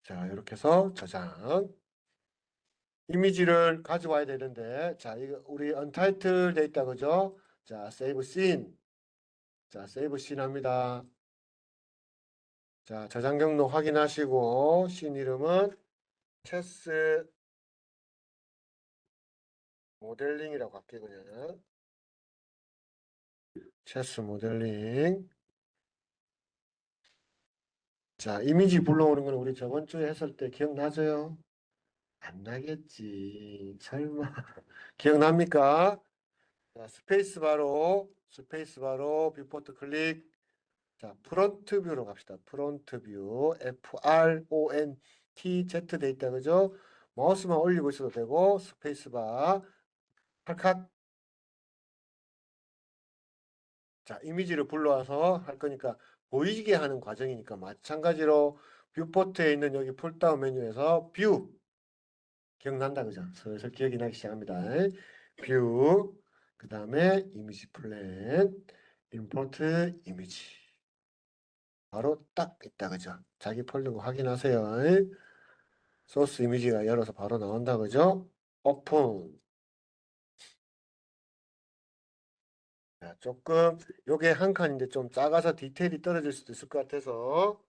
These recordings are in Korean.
자, 이렇게 해서 저장. 이미지를 가져와야 되는데, 자, 이거 우리 untitled 돼 있다, 그죠? 자, save scene. 자, save scene 합니다. 자, 저장 경로 확인하시고, 씬 이름은 체스 모델링이라고 할게요, 그냥. 체스 모델링. 자, 이미지 불러오는 건 우리 저번 주에 했을 때 기억나죠? 안 나겠지. 설마. 기억납니까? 자, 스페이스 바로, 뷰포트 클릭. 자, 프론트 뷰로 갑시다. 프론트 뷰. FRONTZ 돼 있다, 그죠? 마우스만 올리고 있어도 되고, 스페이스 바. 팔칵. 자, 이미지를 불러와서 할 거니까 보이게 하는 과정이니까 마찬가지로 뷰포트에 있는 여기 폴다운 메뉴에서 뷰. 기억난다, 그죠? 슬슬 기억이 나기 시작합니다. 뷰. 그 다음에 이미지 플랫. 임포트 이미지. 바로 딱 있다, 그죠? 자기 폴더 확인하세요. 소스 이미지가 열어서 바로 나온다, 그죠? 오픈. 자, 조금 요게 한 칸인데 좀 작아서 디테일이 떨어질 수도 있을 것 같아서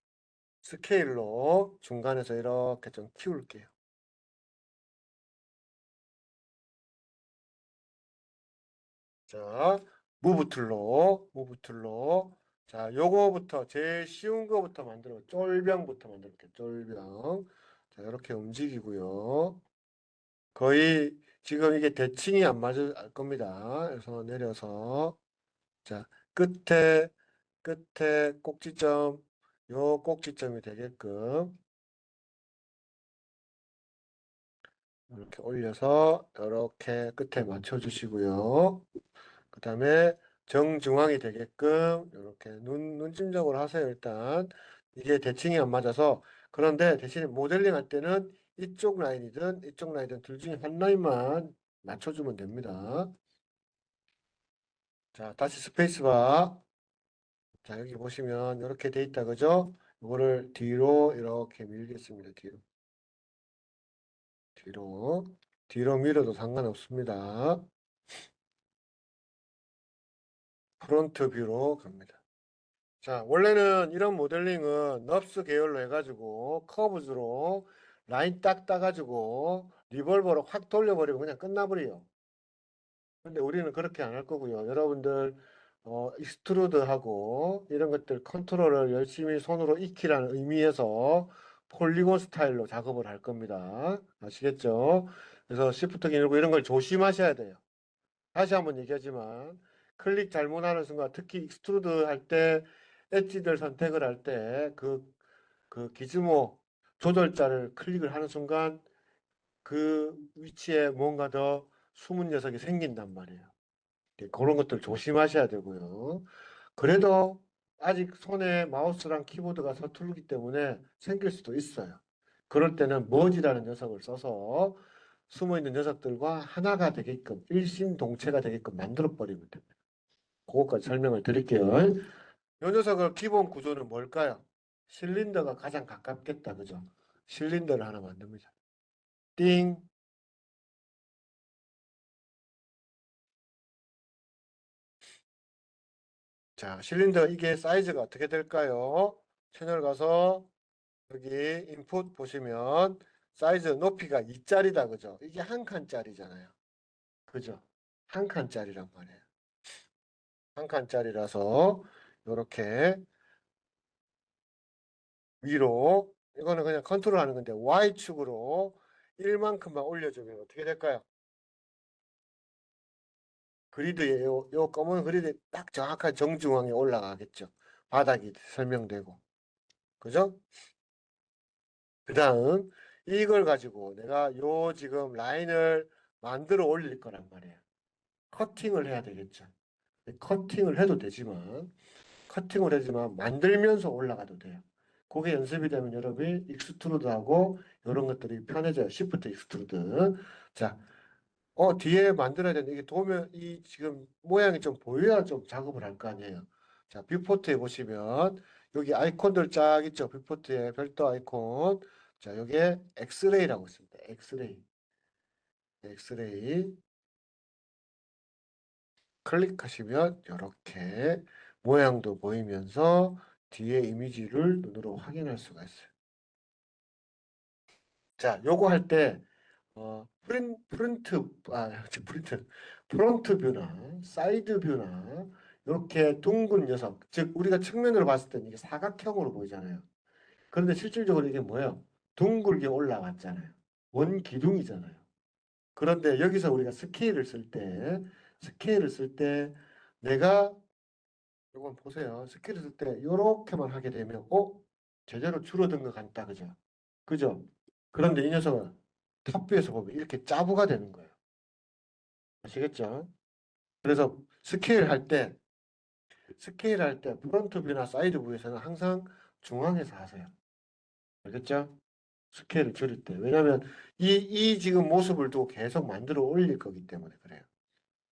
스케일로 중간에서 이렇게 좀 키울게요. 자, 무브 툴로. 자, 요거부터 제일 쉬운 거부터 만들어. 쫄병부터 만들게요. 쫄병. 자, 이렇게 움직이고요. 거의 지금 이게 대칭이 안 맞을 겁니다. 그래서 내려서 자, 끝에 꼭지점, 요 꼭지점이 되게끔 이렇게 올려서 이렇게 끝에 맞춰 주시고요. 그 다음에 정중앙이 되게끔 이렇게 눈짐작으로 하세요. 일단 이게 대칭이 안 맞아서. 그런데 대신에 모델링 할 때는 이쪽 라인이든 이쪽 라인이든 둘 중에 한 라인만 맞춰주면 됩니다. 자, 다시 스페이스바. 자, 여기 보시면 이렇게 돼 있다, 그죠? 이거를 뒤로 이렇게 밀겠습니다. 뒤로 뒤로 밀어도 상관없습니다. 프론트 뷰로 갑니다. 자, 원래는 이런 모델링은 넙스 계열로 해가지고 커브즈로 라인 딱 따가지고 리볼버로 확 돌려버리고 그냥 끝나버려요. 근데 우리는 그렇게 안 할 거고요. 여러분들 익스트루드하고 이런 것들 컨트롤을 열심히 손으로 익히라는 의미에서 폴리곤 스타일로 작업을 할 겁니다. 아시겠죠? 그래서 시프트 키 누르고 이런 걸 조심하셔야 돼요. 다시 한번 얘기하지만 클릭 잘못하는 순간 특히 익스트루드 할 때 엣지들 선택을 할 때 그 기즈모 조절자를 클릭을 하는 순간 그 위치에 뭔가 더 숨은 녀석이 생긴단 말이에요. 그런 것들 조심하셔야 되고요. 그래도 아직 손에 마우스랑 키보드가 서툴기 때문에 생길 수도 있어요. 그럴 때는 머지라는 녀석을 써서 숨어있는 녀석들과 하나가 되게끔 일심동체가 되게끔 만들어 버리면 됩니다. 그것까지 설명을 드릴게요. 이 녀석의 기본 구조는 뭘까요? 실린더가 가장 가깝겠다, 그죠? 실린더를 하나 만듭니다. 띵. 자, 실린더 이게 사이즈가 어떻게 될까요? 채널 가서 여기 인풋 보시면 사이즈 높이가 2짜리다, 그죠? 이게 한 칸짜리잖아요. 그죠? 한 칸짜리란 말이에요. 한 칸짜리라서 이렇게 위로 이거는 그냥 컨트롤 하는 건데 Y축으로 1만큼만 올려주면 어떻게 될까요? 그리드에 요 검은 그리드에 딱 정확한 정중앙에 올라가겠죠. 바닥이 설명되고. 그죠? 그 다음 이걸 가지고 내가 요 지금 라인을 만들어 올릴 거란 말이에요. 커팅을 해야 되겠죠. 커팅을 하지만 만들면서 올라가도 돼요. 그게 연습이 되면 여러분이 익스트루드하고 이런 것들이 편해져요. 시프트 익스트루드. 자, 뒤에 만들어야 되는데 이게 도면 이 지금 모양이 좀 보여야 좀 작업을 할 거 아니에요. 자, 뷰포트에 보시면 여기 아이콘들 쫙 있죠. 뷰포트에 별도 아이콘. 자, 여기에 엑스레이라고 있습니다. 엑스레이. 엑스레이. 클릭하시면 이렇게 모양도 보이면서 뒤에 이미지를 눈으로 확인할 수가 있어요. 자, 요거 할 때, 프론트 뷰나 사이드 뷰나 이렇게 둥근 녀석, 즉 우리가 측면으로 봤을 때는 이게 사각형으로 보이잖아요. 그런데 실질적으로 이게 뭐예요? 둥글게 올라왔잖아요. 원기둥이잖아요. 그런데 여기서 우리가 스케일을 쓸 때 내가 이건 보세요. 스케일을 쓸 때 이렇게만 하게 되면 제대로 줄어든 것 같다. 그죠? 그죠? 그런데 이 녀석은 탑뷰에서 보면 이렇게 짜부가 되는 거예요. 아시겠죠? 그래서 스케일 할 때 프론트 뷰나 사이드 뷰에서는 항상 중앙에서 하세요. 알겠죠? 스케일을 줄일 때. 왜냐하면 이 지금 모습을 두고 계속 만들어 올릴 거기 때문에 그래요.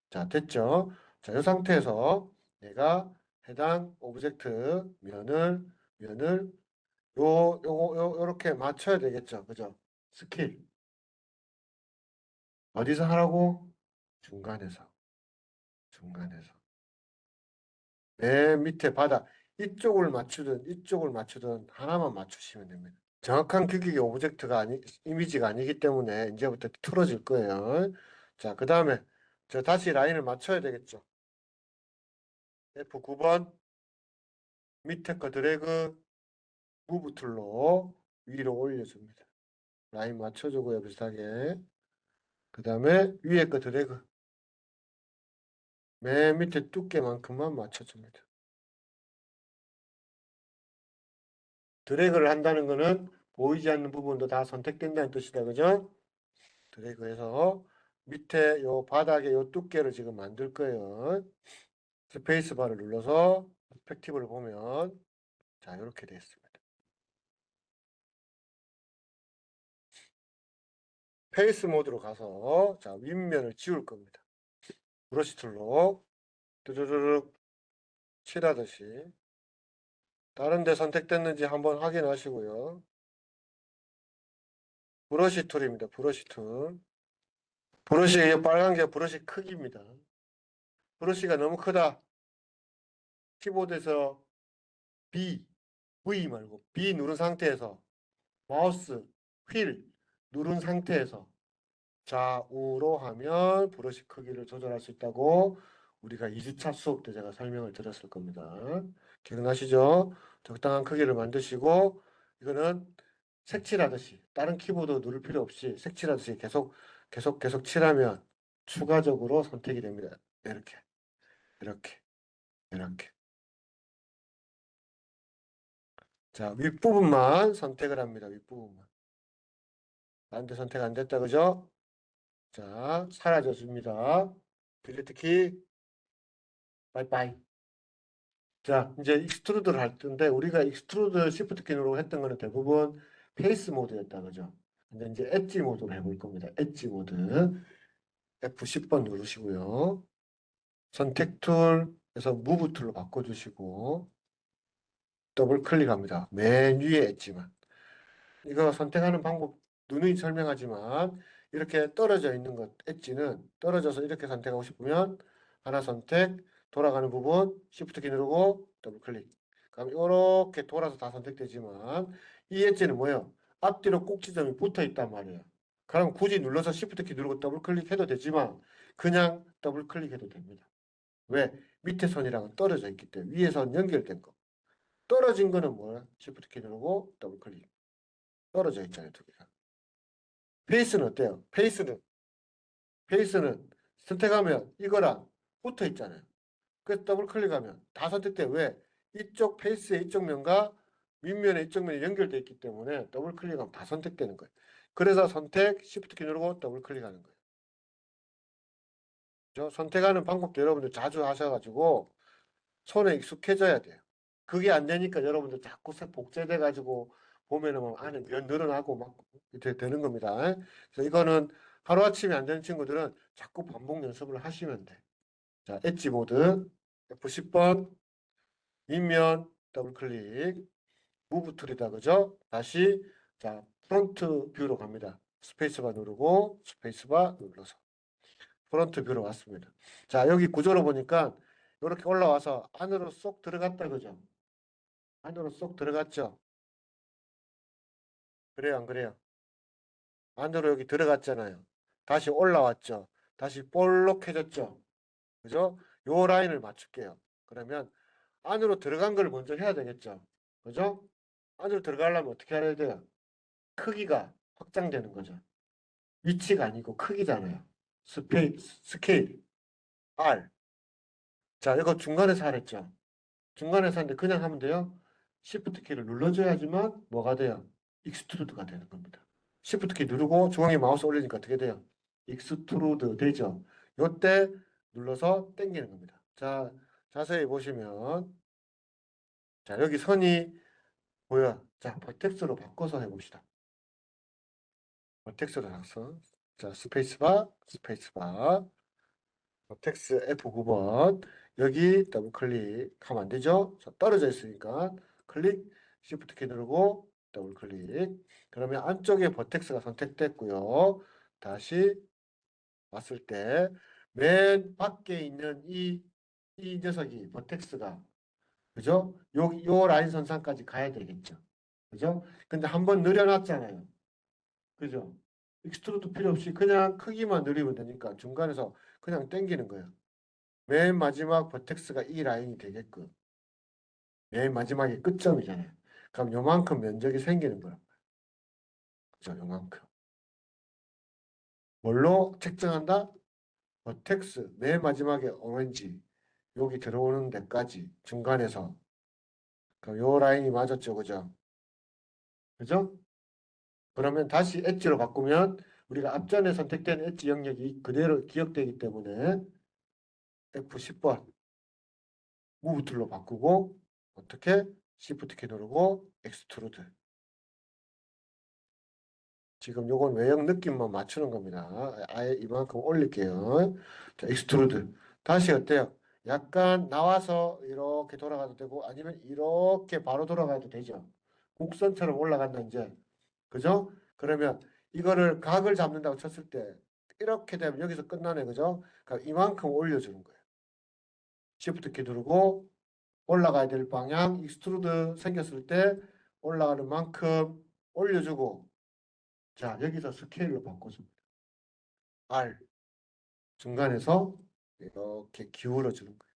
자, 됐죠? 자, 이 상태에서 내가 해당 오브젝트 면을 요렇게 맞춰야 되겠죠. 그죠? 스케일. 어디서 하라고? 중간에서. 중간에서. 맨 밑에 바닥. 이쪽을 맞추든 하나만 맞추시면 됩니다. 정확한 규격의 이미지가 아니기 때문에 이제부터 틀어질 거예요. 자, 그 다음에 저 다시 라인을 맞춰야 되겠죠. F9번 밑에 거 드래그 무브 툴로 위로 올려줍니다. 라인 맞춰주고요, 비슷하게. 그 다음에 위에 거 드래그 맨 밑에 두께만큼만 맞춰줍니다. 드래그를 한다는 거는 보이지 않는 부분도 다 선택된다는 뜻이다. 그죠? 드래그해서 밑에 요 바닥에 요 두께를 지금 만들 거예요. 스페이스 바를 눌러서 퍼스펙티브를 보면 자, 이렇게 되어 있습니다. 페이스 모드로 가서 자, 윗면을 지울 겁니다. 브러쉬 툴로 뚜루루룩 칠하듯이 다른 데 선택됐는지 한번 확인하시고요. 브러쉬 툴입니다. 브러쉬 툴. 브러쉬 빨간 게 브러쉬 크기입니다. 브러쉬가 너무 크다. 키보드에서 B, V 말고 B 누른 상태에서 마우스 휠 누른 상태에서 좌우로 하면 브러쉬 크기를 조절할 수 있다고 우리가 2주차 수업 때 제가 설명을 드렸을 겁니다. 기억나시죠? 적당한 크기를 만드시고 이거는 색칠하듯이 다른 키보드 누를 필요 없이 색칠하듯이 계속 칠하면 추가적으로 선택이 됩니다. 이렇게 이렇게 이렇게 자 윗부분만 선택을 합니다. 윗부분만 다른 데 선택 안 됐다 그죠? 자 사라져 줍니다. 딜리트 키 바이바이. 자, 이제 익스트루드를 할 텐데 우리가 익스트루드 시프트 키 누르고 했던 거는 대부분 페이스 모드였다 그죠? 근데 이제 엣지 모드로 해볼 겁니다. 엣지 모드 F10번 누르시고요. 선택 툴에서 무브 툴로 바꿔주시고 더블 클릭합니다. 맨 위에 엣지만. 이거 선택하는 방법 누누이 설명하지만 이렇게 떨어져 있는 것 엣지는 떨어져서 이렇게 선택하고 싶으면 하나 선택 돌아가는 부분 Shift 키 누르고 더블 클릭 그럼 이렇게 돌아서 다 선택되지만 이 엣지는 뭐예요? 앞뒤로 꼭지점이 붙어 있단 말이에요. 그럼 굳이 눌러서 Shift 키 누르고 더블 클릭해도 되지만 그냥 더블 클릭해도 됩니다. 왜? 밑에 선이랑은 떨어져 있기 때문에 위에 선 연결된 거 떨어진 거는 뭐야? Shift 키 누르고 더블 클릭 떨어져 있잖아요, 두 개가. 페이스는 어때요? 페이스는 선택하면 이거랑 붙어 있잖아요. 그래서 더블 클릭하면 다 선택돼. 왜? 이쪽 페이스의 이쪽 면과 윗면의 이쪽 면이 연결되어 있기 때문에 더블 클릭하면 다 선택되는 거예요. 그래서 선택, Shift 키 누르고 더블 클릭하는 거예요. 그죠? 선택하는 방법도 여러분들 자주 하셔가지고 손에 익숙해져야 돼요. 그게 안 되니까 여러분들 자꾸 복제돼 가지고 보면은 막 안에 면 늘어나고 막 이렇게 되는 겁니다. 그래서 이거는 하루아침에 안 되는 친구들은 자꾸 반복 연습을 하시면 돼. 자, 엣지 모드 F10번 윗면 더블 클릭 무브 툴이다 그죠? 다시 자 프론트 뷰로 갑니다. 스페이스바 누르고 스페이스바 눌러서 프론트 뷰로 왔습니다. 자, 여기 구조로 보니까 이렇게 올라와서 안으로 쏙 들어갔다 그죠? 안으로 쏙 들어갔죠? 그래요, 안 그래요? 안으로 여기 들어갔잖아요. 다시 올라왔죠? 다시 볼록해졌죠? 그죠? 요 라인을 맞출게요. 그러면 안으로 들어간 걸 먼저 해야 되겠죠? 그죠? 안으로 들어가려면 어떻게 해야 돼요? 크기가 확장되는 거죠. 위치가 아니고 크기잖아요. 스케일, R. 자, 이거 중간에서 하랬죠? 중간에서 하는데 그냥 하면 돼요. Shift 키를 눌러줘야지만 뭐가 돼요? 익스트루드가 되는 겁니다. Shift 키 누르고 중앙에 마우스 올리니까 어떻게 돼요? 익스트루드 되죠? 요때 눌러서 당기는 겁니다. 자, 자세히 보시면 자, 여기 선이 보여. 자, 버텍스로 바꿔서 해봅시다. 버텍스로 작성. 자, 스페이스바, 스페이스바. 텍스 F9번 여기 더블 클릭하면 안 되죠? 자, 떨어져 있으니까 클릭 Shift 키 누르고 더블 클릭 그러면 안쪽에 버텍스가 선택됐고요. 다시 왔을 때 맨 밖에 있는 이 녀석이 버텍스가 그죠? 요 라인 선상까지 가야 되겠죠. 그죠? 근데 한번 늘려놨잖아요. 그죠? 익스트루드 필요 없이 그냥 크기만 늘리면 되니까 중간에서 그냥 당기는 거예요. 맨 마지막 버텍스가 이 라인이 되게끔 맨 마지막이 끝점이잖아요. 그럼 요만큼 면적이 생기는 거예요. 그죠? 요만큼. 뭘로 책정한다? 버텍스 맨 마지막에 오렌지 여기 들어오는 데까지 중간에서 그럼 요 라인이 맞았죠. 그죠? 그죠? 그러면 다시 엣지로 바꾸면 우리가 앞전에 선택된 엣지 영역이 그대로 기억되기 때문에 F10번 무브 툴로 바꾸고 어떻게? Shift 키 누르고 엑스트루드 지금 요건 외형 느낌만 맞추는 겁니다. 아예 이만큼 올릴게요. 자, 익스트루드. 다시 어때요? 약간 나와서 이렇게 돌아가도 되고 아니면 이렇게 바로 돌아가도 되죠. 곡선처럼 올라간다 이제. 그죠? 그러면 이거를 각을 잡는다고 쳤을 때 이렇게 되면 여기서 끝나네. 그죠? 그럼 이만큼 올려주는 거예요. Shift 키 누르고 올라가야 될 방향 익스트루드 생겼을 때 올라가는 만큼 올려주고 자, 여기서 스케일로 바꿔줍니다. R 중간에서 이렇게 기울여 주는 거예요.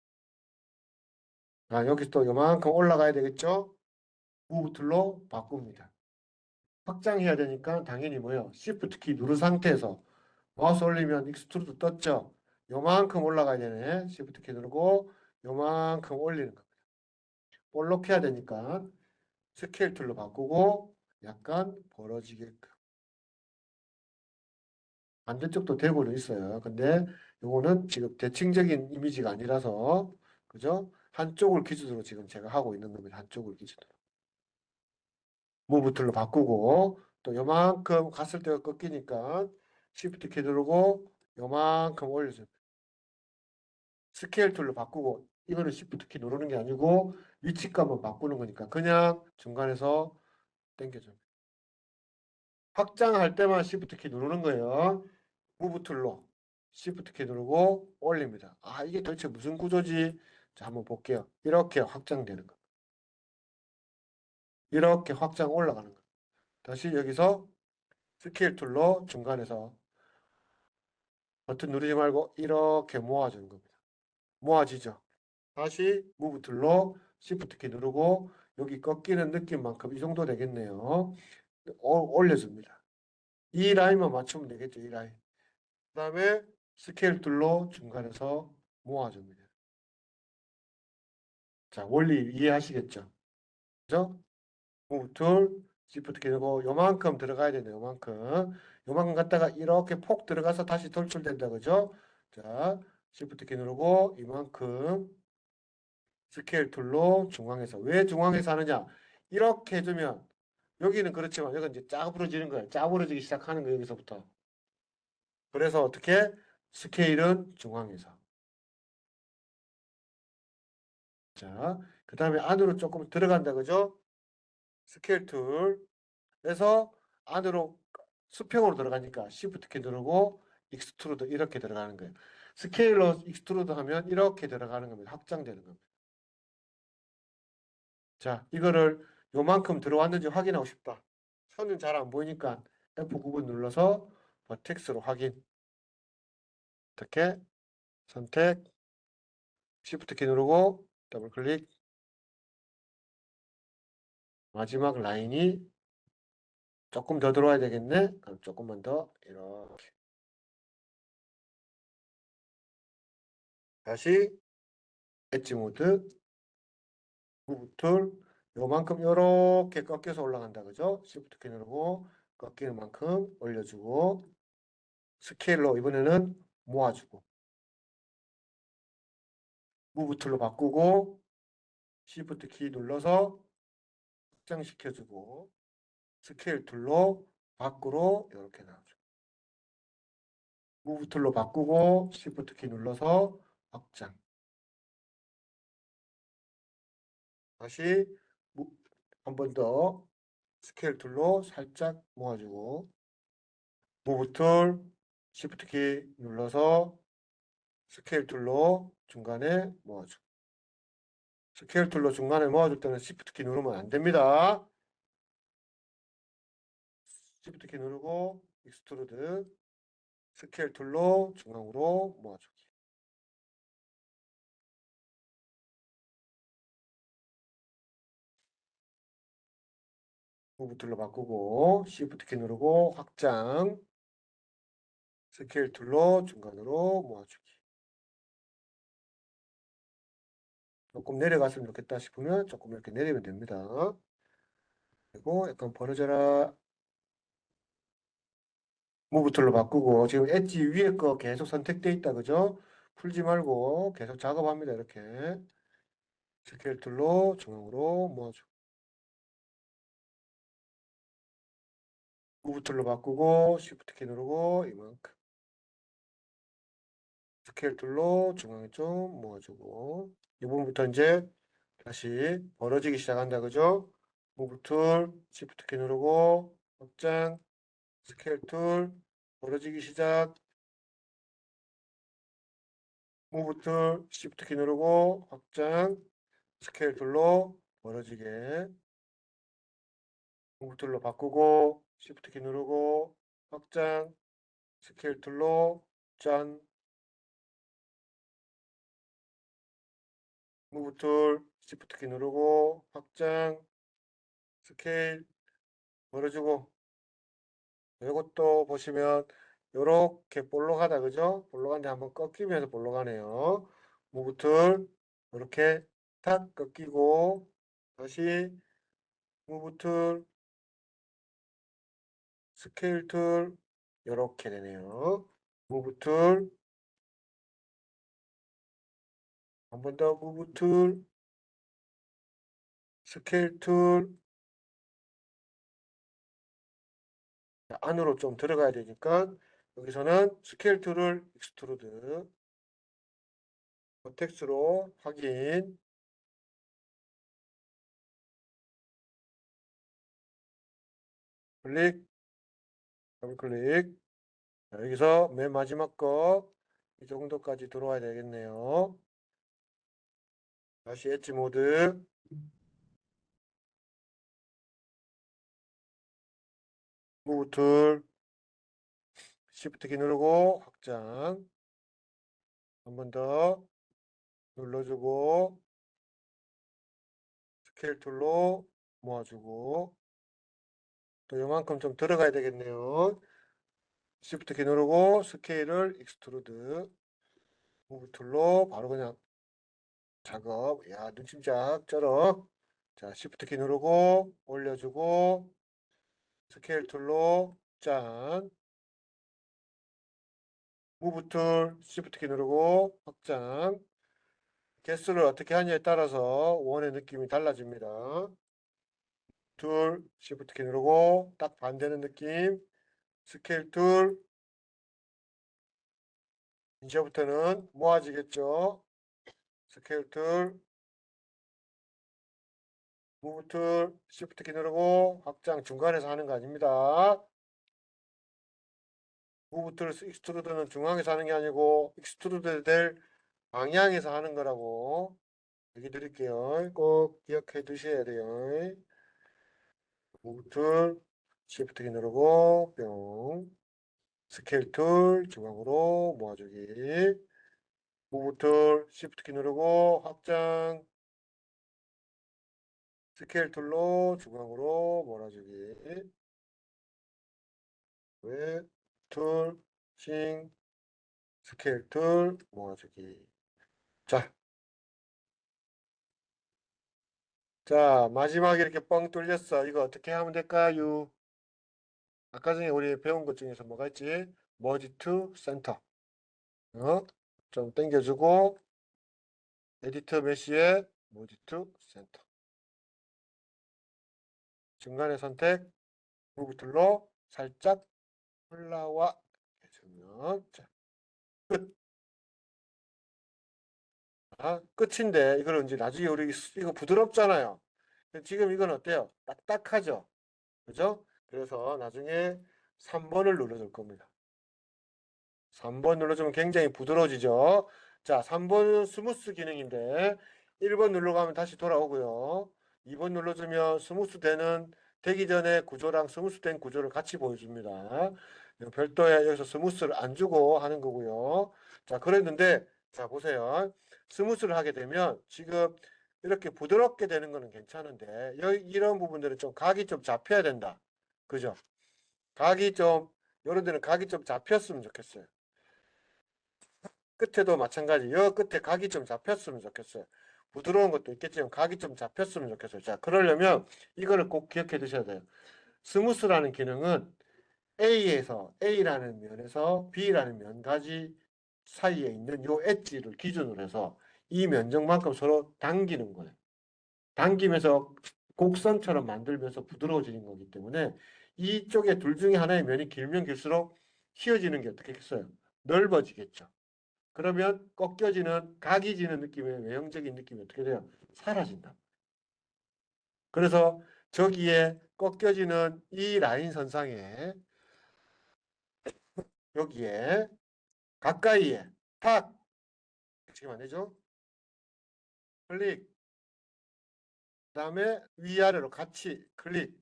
아, 여기 또 요만큼 올라가야 되겠죠? 무브 툴로 바꿉니다. 확장해야 되니까 당연히 뭐예요? Shift 키 누른 상태에서 마우스 올리면 익스트루드 떴죠? 요만큼 올라가야 되네. Shift 키 누르고 요만큼 올리는 겁니다. 볼록 해야 되니까 스케일 툴로 바꾸고 약간 벌어지게끔. 반대쪽도 되고는 있어요. 근데 요거는 지금 대칭적인 이미지가 아니라서 그죠? 한쪽을 기준으로 지금 제가 하고 있는 겁니다. 한쪽을 기준으로. 무브 툴로 바꾸고 또 요만큼 갔을 때가 꺾이니까 Shift 키 누르고 요만큼 올려줍니다. 스케일 툴로 바꾸고 이거는 Shift 키 누르는 게 아니고 위치값만 바꾸는 거니까 그냥 중간에서 당겨줍니다. 확장할 때만 Shift 키 누르는 거예요. 무브 툴로 Shift 키 누르고 올립니다. 아, 이게 도대체 무슨 구조지? 자, 한번 볼게요. 이렇게 확장되는 거. 이렇게 확장 올라가는 거. 다시 여기서 스케일 툴로 중간에서 버튼 누르지 말고 이렇게 모아주는 겁니다. 모아지죠? 다시 무브 툴로 Shift 키 누르고 여기 꺾이는 느낌만큼 이 정도 되겠네요. 올려줍니다. 이 라인만 맞추면 되겠죠, 이 라인. 그 다음에 스케일 툴로 중간에서 모아줍니다. 자, 원리 이해하시겠죠? 그죠? 무브 툴, Shift 키 누르고 요만큼 들어가야 되네요, 요만큼. 요만큼 갔다가 이렇게 폭 들어가서 다시 돌출된다, 그죠? 자, Shift 키 누르고 이만큼 스케일 툴로 중앙에서. 왜 중앙에서 하느냐? 이렇게 해주면 여기는 그렇지만 여기 이제 짜부러지는 거예요. 짜부러지기 시작하는 거예요, 여기서부터. 그래서 어떻게? 스케일은 중앙에서. 자, 그 다음에 안으로 조금 들어간다, 그죠? 스케일 툴에서 안으로 수평으로 들어가니까 Shift 키 누르고 익스트루드 이렇게 들어가는 거예요. 스케일로 익스트루드 하면 이렇게 들어가는 겁니다. 확장되는 겁니다. 자, 이거를 요만큼 들어왔는지 확인하고 싶다. 선은 잘 안 보이니까 F9번 눌러서 버텍스로 확인. 어떻게? 선택, Shift 키 누르고 더블 클릭. 마지막 라인이 조금 더 들어와야 되겠네. 그럼 조금만 더 이렇게. 다시 엣지 모드, 무브 툴, 요만큼 요렇게 꺾여서 올라간다. 그죠? Shift 키 누르고 꺾이는 만큼 올려주고 스케일로 이번에는 모아주고 무브 툴로 바꾸고 Shift 키 눌러서 확장시켜주고 스케일 툴로 밖으로 이렇게 나와줘. 무브 툴로 바꾸고 Shift 키 눌러서 확장. 다시 한 번 더 스케일 툴로 살짝 모아주고 무브 툴 Shift 키 눌러서 스케일 툴로 중간에 모아주고 스케일 툴로 중간에 모아줄 때는 Shift 키 누르면 안 됩니다. Shift 키 누르고 익스트루드 스케일 툴로 중앙으로 모아주기. 무브 툴로 바꾸고 Shift 키 누르고 확장 스케일 툴로 중간으로 모아주기. 조금 내려갔으면 좋겠다 싶으면 조금 이렇게 내리면 됩니다. 그리고 약간 벌어져라. 무브 툴로 바꾸고 지금 엣지 위에 거 계속 선택돼 있다. 그죠? 풀지 말고 계속 작업합니다. 이렇게 스케일 툴로 중앙으로 모아줘. 무브 툴로 바꾸고 Shift 키 누르고 이만큼 스케일 툴로 중앙에 좀 모아주고 이 부분부터 이제 다시 벌어지기 시작한다. 그죠? 무브 툴 Shift 키 누르고 확장 스케일 툴 벌어지기 시작 무브 툴 Shift 키 누르고 확장 스케일 툴로 벌어지게 무브 툴로 바꾸고 Shift 키 누르고 확장 스케일 툴로 짠 무브 툴 Shift 키 누르고 확장 스케일 벌어주고 이것도 보시면 이렇게 볼록하다. 그죠? 볼록한데 한번 꺾이면서 볼록하네요. 무브 툴 이렇게 탁 꺾이고 다시 무브 툴 스케일 툴 이렇게 되네요. 무브 툴 한 번 더 무브 툴 스케일 툴 안으로 좀 들어가야 되니까 여기서는 스케일 툴을 익스트루드 버텍스로 확인 클릭 더블 클릭 자, 여기서 맨 마지막 거 이 정도까지 들어와야 되겠네요. 다시 엣지 모드 무브 툴 Shift 키 누르고 확장 한 번 더 눌러주고 스케일 툴로 모아주고 또 요만큼 좀 들어가야 되겠네요. Shift 키 누르고 스케일을 익스트루드 무브 툴로 바로 그냥 작업. 야, 눈침짝 쩔어. 자, Shift 키 누르고 올려주고 스케일 툴로 짠. 무브 툴 Shift 키 누르고 확장. 개수를 어떻게 하냐에 따라서 원의 느낌이 달라집니다. 툴 Shift 키 누르고 딱 반대는 느낌. 스케일 툴 이제부터는 모아지겠죠. 스케일 툴 무브 툴, 시프트 키 누르고 확장 중간에서 하는 거 아닙니다. 무브 툴, 익스트루드는 중앙에서 하는 게 아니고 익스트루드 될 방향에서 하는 거라고 얘기 드릴게요. 꼭 기억해 두셔야 돼요. 무브 툴, 시프트 키 누르고 뿅. 스케일 툴, 중앙으로 모아주기. 무브 툴, 시프트 키 누르고 확장. 스케일 툴로 중앙으로 몰아주기. 웹, 툴, 싱, 스케일 툴, 모아주기. 자, 마지막에 이렇게 뻥 뚫렸어. 이거 어떻게 하면 될까요? 아까 전에 우리 배운 것 중에서 뭐가 있지? 머지 투 센터. 좀 당겨주고, 에디터 메시에 머지 투 센터. 중간에 선택, 무브 툴로 살짝 올라와 해주면, 자, 끝. 끝인데, 이거는 이제 나중에 우리 이거 부드럽잖아요. 지금 이건 어때요? 딱딱하죠? 그죠? 그래서 나중에 3번을 눌러줄 겁니다. 3번 눌러주면 굉장히 부드러워지죠. 자, 3번은 스무스 기능인데 1번 눌러가면 다시 돌아오고요. 2번 눌러주면 스무스 되기 전에 구조랑 스무스 된 구조를 같이 보여줍니다. 별도의 여기서 스무스를 안 주고 하는 거고요. 자, 그랬는데 자, 보세요. 스무스를 하게 되면 지금 이렇게 부드럽게 되는 거는 괜찮은데 이런 부분들은 좀 각이 좀 잡혀야 된다. 그죠? 각이 좀 이런 데는 각이 좀 잡혔으면 좋겠어요. 끝에도 마찬가지. 여 끝에 각이 좀 잡혔으면 좋겠어요. 부드러운 것도 있겠지만 각이 좀 잡혔으면 좋겠어요. 자, 그러려면 이거를 꼭 기억해 두셔야 돼요. 스무스라는 기능은 A라는 면에서 B라는 면가지 사이에 있는 요 엣지를 기준으로 해서 이 면적만큼 서로 당기는 거예요. 당기면서 곡선처럼 만들면서 부드러워지는 거기 때문에 이쪽에 둘 중에 하나의 면이 길면 길수록 휘어지는 게 어떻게 겠어요? 넓어지겠죠. 그러면 꺾여지는 각이 지는 느낌의 외형적인 느낌이 어떻게 돼요? 사라진다. 그래서 저기에 꺾여지는 이 라인 선상에 여기에 가까이에 탁 지금 안 되죠? 클릭 그 다음에 위아래로 같이 클릭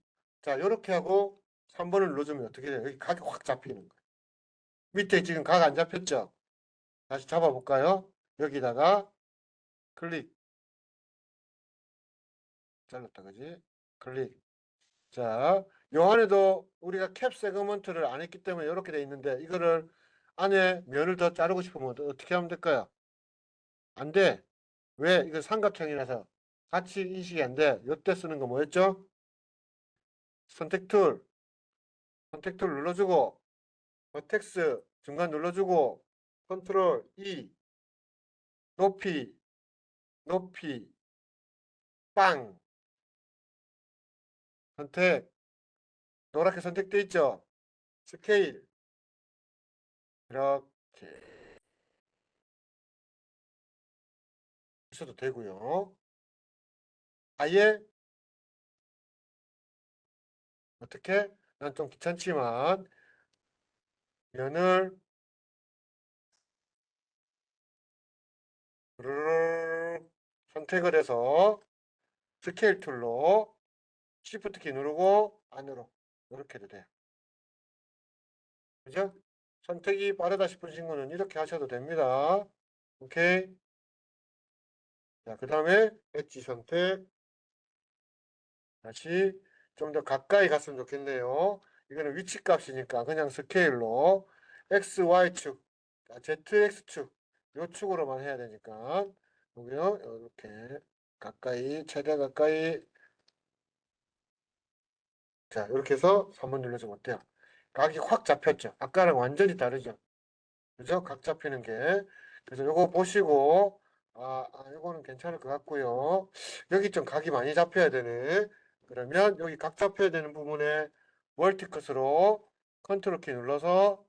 자 이렇게 하고 3번을 눌러주면 어떻게 돼요? 여기 각이 확 잡히는 거예요. 밑에 지금 각 안 잡혔죠? 다시 잡아볼까요? 여기다가 클릭 잘랐다 그지? 클릭 자, 요 안에도 우리가 캡 세그먼트를 안 했기 때문에 이렇게 돼 있는데 이거를 안에 면을 더 자르고 싶으면 어떻게 하면 될까요? 안 돼. 왜? 이거 삼각형이라서 같이 인식이 안 돼. 요때 쓰는 거 뭐였죠? 선택 툴, 선택 툴 눌러주고 버텍스 중간 눌러주고 컨트롤 E 높이, 높이, 빵 선택 노랗게 선택돼 있죠? 스케일 이렇게 하셔도 되고요. 아예 어떻게? 난 좀 귀찮지만 면을 선택을 해서 스케일 툴로 Shift 키 누르고 안으로 이렇게 해도 돼요. 그죠? 선택이 빠르다 싶은 친구는 이렇게 하셔도 됩니다. 오케이. 자, 그 다음에 엣지 선택. 다시 좀 더 가까이 갔으면 좋겠네요. 이거는 위치 값이니까 그냥 스케일로 X, Y축, ZX축 요 축으로만 해야 되니까 보고요. 이렇게 가까이 최대 가까이 자 이렇게 해서 3번 눌러주면 어때요? 각이 확 잡혔죠. 아까랑 완전히 다르죠. 그죠? 각 잡히는 게 그래서 요거 보시고 요거는 괜찮을 것 같고요. 여기 좀 각이 많이 잡혀야 되네. 그러면 여기 각 잡혀야 되는 부분에 멀티컷으로 컨트롤 키 눌러서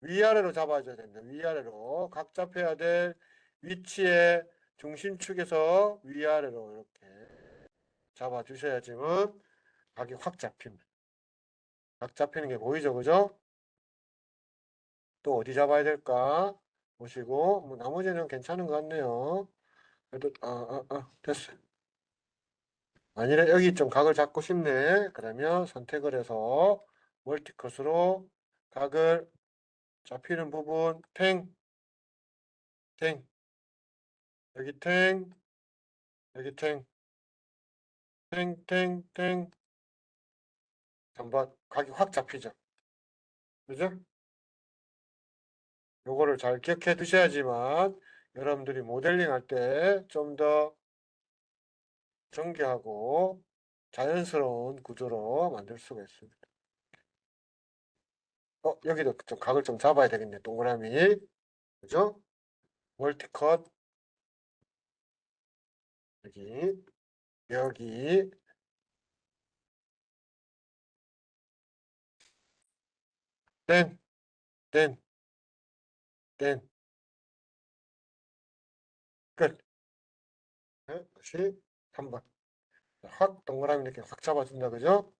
위아래로 잡아줘야 됩니다. 위아래로 각 잡혀야 될 위치에 중심축에서 위아래로 이렇게 잡아주셔야지만 각이 확 잡힙니다. 각 잡히는 게 보이죠, 그죠? 또 어디 잡아야 될까? 보시고, 뭐 나머지는 괜찮은 것 같네요. 그래도, 됐어요. 아니래, 여기 좀 각을 잡고 싶네. 그러면 선택을 해서 멀티컷으로 각을 잡히는 부분, 탱, 탱, 여기 탱, 여기 탱, 탱, 탱, 탱. 한번 각이 확 잡히죠. 그죠? 요거를 잘 기억해 두셔야지만 여러분들이 모델링 할 때 좀 더 정교하고 자연스러운 구조로 만들 수가 있습니다. 여기도 좀 각을 좀 잡아야 되겠네. 동그라미. 그죠? 멀티컷. 여기, 여기, 땡, 땡, 땡. 끝. 네, 다시 3번. 확 동그라미 이렇게 확 잡아준다. 그죠?